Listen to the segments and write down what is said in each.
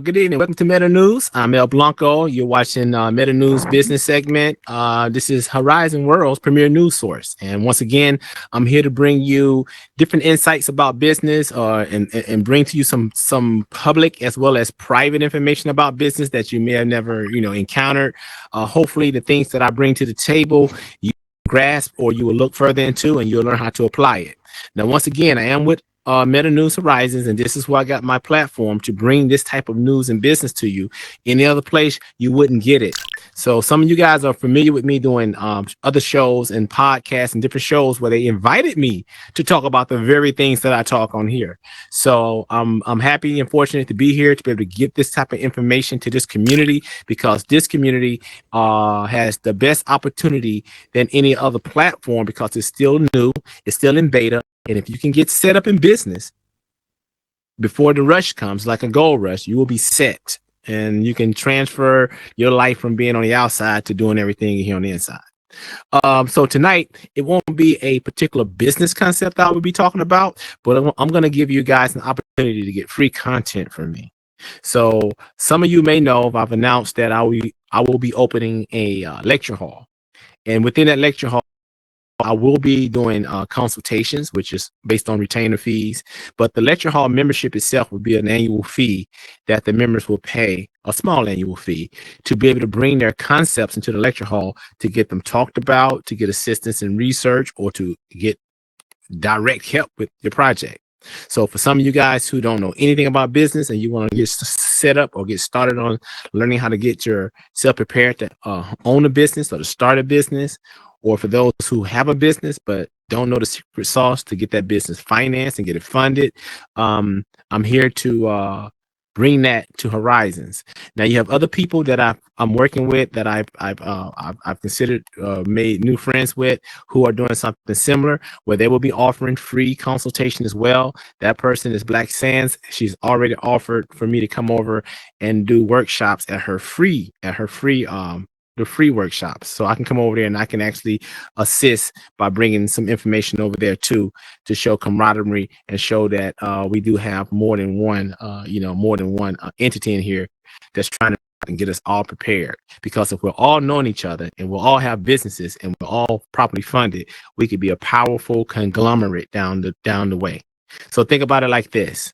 Good evening. Welcome to Meta News. I'm El Blanco. You're watching Meta News business segment. This is Horizon World's premier news source. And once again, I'm here to bring you different insights about business and bring to you some public as well as private information about business that you may have never, encountered. Hopefully the things that I bring to the table, you grasp or you will look further into and you'll learn how to apply it. Now, once again, I am with Meta News Horizons, and this is where I got my platform to bring this type of news and business to you. Any other place, you wouldn't get it. So some of you guys are familiar with me doing other shows and podcasts and different shows where they invited me to talk about the very things that I talk on here. So I'm happy and fortunate to be here to be able to get this type of information to this community, because this community has the best opportunity than any other platform, because it's still new, it's still in beta. And if you can get set up in business before the rush comes, like a gold rush, you will be set, and you can transfer your life from being on the outside to doing everything here on the inside. So tonight, it won't be a particular business concept I will be talking about, but I'm going to give you guys an opportunity to get free content from me. So some of you may know I've announced that I will be opening a lecture hall, and within that lecture hall, I will be doing consultations, which is based on retainer fees, but the lecture hall membership itself will be an annual fee that the members will pay, a small annual fee, to be able to bring their concepts into the lecture hall, to get them talked about, to get assistance in research, or to get direct help with your project. So for some of you guys who don't know anything about business and you want to get set up or get started on learning how to get yourself prepared to own a business or to start a business, or for those who have a business but don't know the secret sauce to get that business financed and get it funded, I'm here to bring that to Horizons. Now, you have other people that I'm working with that I've considered made new friends with, who are doing something similar, where they will be offering free consultation as well. That person is Black Sands. She's already offered for me to come over and do workshops at her free the free workshops. So I can come over there and I can actually assist by bringing some information over there too, to show camaraderie and show that we do have more than one entity in here that's trying to get us all prepared. Because if we're all knowing each other and we'll all have businesses and we're all properly funded, we could be a powerful conglomerate down the way. So think about it like this.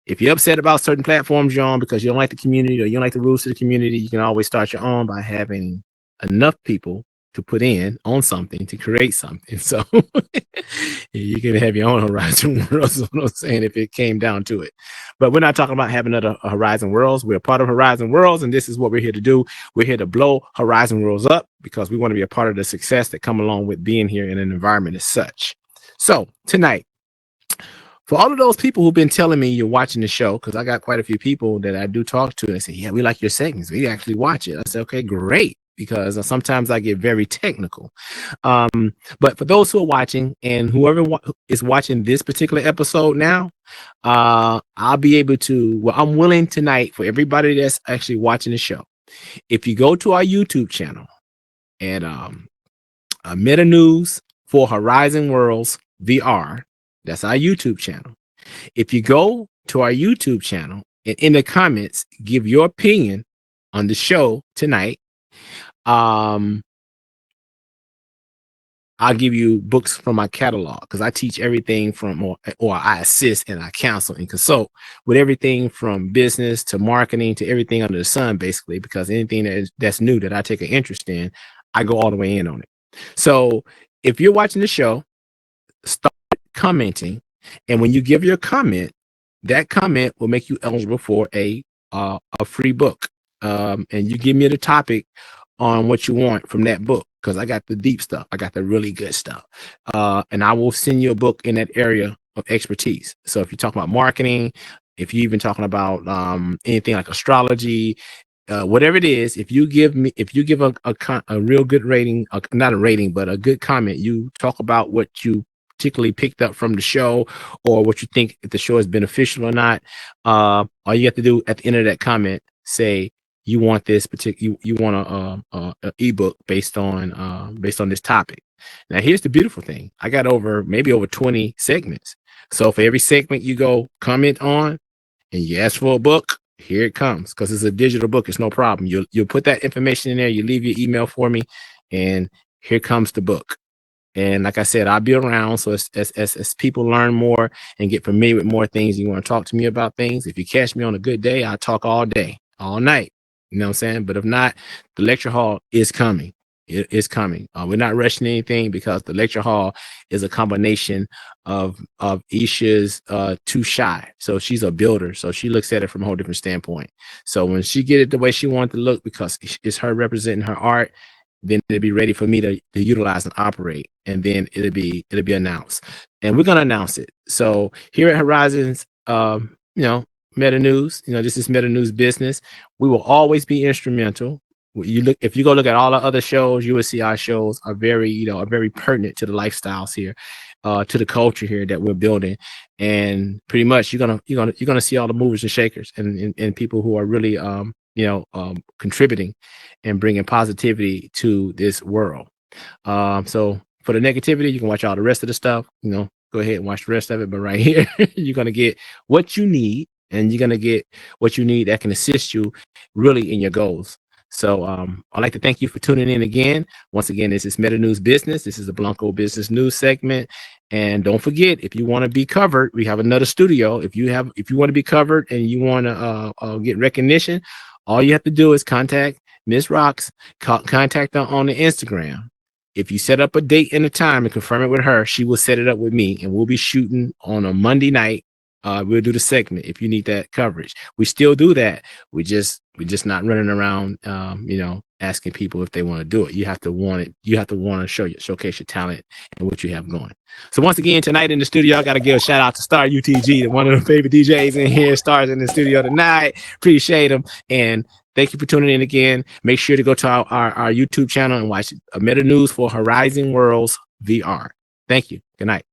If you're upset about certain platforms you're on because you don't like the community or you don't like the rules of the community, you can always start your own by having enough people to put in on something to create something. So you can have your own Horizon Worlds, is what I'm saying, if it came down to it. But we're not talking about having other Horizon Worlds. We're a part of Horizon Worlds, and this is what we're here to do. We're here to blow Horizon Worlds up because we want to be a part of the success that come along with being here in an environment as such. So tonight, for all of those people who've been telling me you're watching the show, because I got quite a few people that I do talk to, and they say, yeah, we like your segments. We actually watch it. I say, okay, great, because sometimes I get very technical. But for those who are watching, and whoever is watching this particular episode now, I'll be able to, well, I'm willing tonight for everybody that's actually watching the show. If you go to our YouTube channel at Meta News for Horizon Worlds VR, that's our YouTube channel. If you go to our YouTube channel and in the comments, give your opinion on the show tonight, I'll give you books from my catalog, because I teach everything from, or I assist and I counsel and consult with everything from business to marketing to everything under the sun, basically, because anything that's new that I take an interest in, I go all the way in on it. So if you're watching the show, start commenting, and when you give your comment, that comment will make you eligible for a free book, and you give me the topic on what you want from that book, because I got the deep stuff, I got the really good stuff, and I will send you a book in that area of expertise. So if you're talking about marketing, if you're even talking about anything like astrology, whatever it is, if you give a real good rating, not a rating, but a good comment, you talk about what you particularly picked up from the show, or what you think if the show is beneficial or not, all you have to do at the end of that comment, say you want this particular, you want a ebook based on this topic. Now, here's the beautiful thing. I got maybe over 20 segments. So for every segment you go comment on and you ask for a book, Here it comes, because it's a digital book. It's no problem. You'll put that information in there. You leave your email for me, and here comes the book. And like I said, I'll be around. So as people learn more and get familiar with more things, you want to talk to me about things. If you catch me on a good day, I'll talk all day, all night. You know what I'm saying? But if not, the lecture hall is coming. It is coming. We're not rushing anything, because the lecture hall is a combination of Isha's Too Shy. So she's a builder. So she looks at it from a whole different standpoint. So when she get it the way she wants to look, because it's her representing her art, then it'll be ready for me to utilize and operate, and then it'll be announced, and we're gonna announce it. So here at Horizons, Meta News, this is Meta News Business. We will always be instrumental. If you go look at all the other shows, you will see our shows are very, are very pertinent to the lifestyles here, to the culture here that we're building, and pretty much you're gonna see all the movers and shakers, and people who are really contributing and bringing positivity to this world. So for the negativity, you can watch all the rest of the stuff. Go ahead and watch the rest of it. But right here, you're gonna get what you need, and you're gonna get what you need that can assist you really in your goals. So I'd like to thank you for tuning in again. Once again, this is Meta News Business. This is the Blanco Business News segment. And don't forget, if you want to be covered, we have another studio. If you want to be covered and you want to get recognition, all you have to do is contact Ms. Rocks, contact her on the Instagram. If you set up a date and a time and confirm it with her, she will set it up with me, and we'll be shooting on a Monday night. We'll do the segment if you need that coverage. We still do that. We're just not running around, asking people if they want to do it. You have to want it. You have to want to showcase your talent and what you have going. So once again, tonight in the studio, I got to give a shout out to Star UTG, one of the favorite DJs in here. Stars in the studio tonight. Appreciate them. And thank you for tuning in again. Make sure to go to our YouTube channel and watch Meta News for Horizon Worlds VR. Thank you. Good night.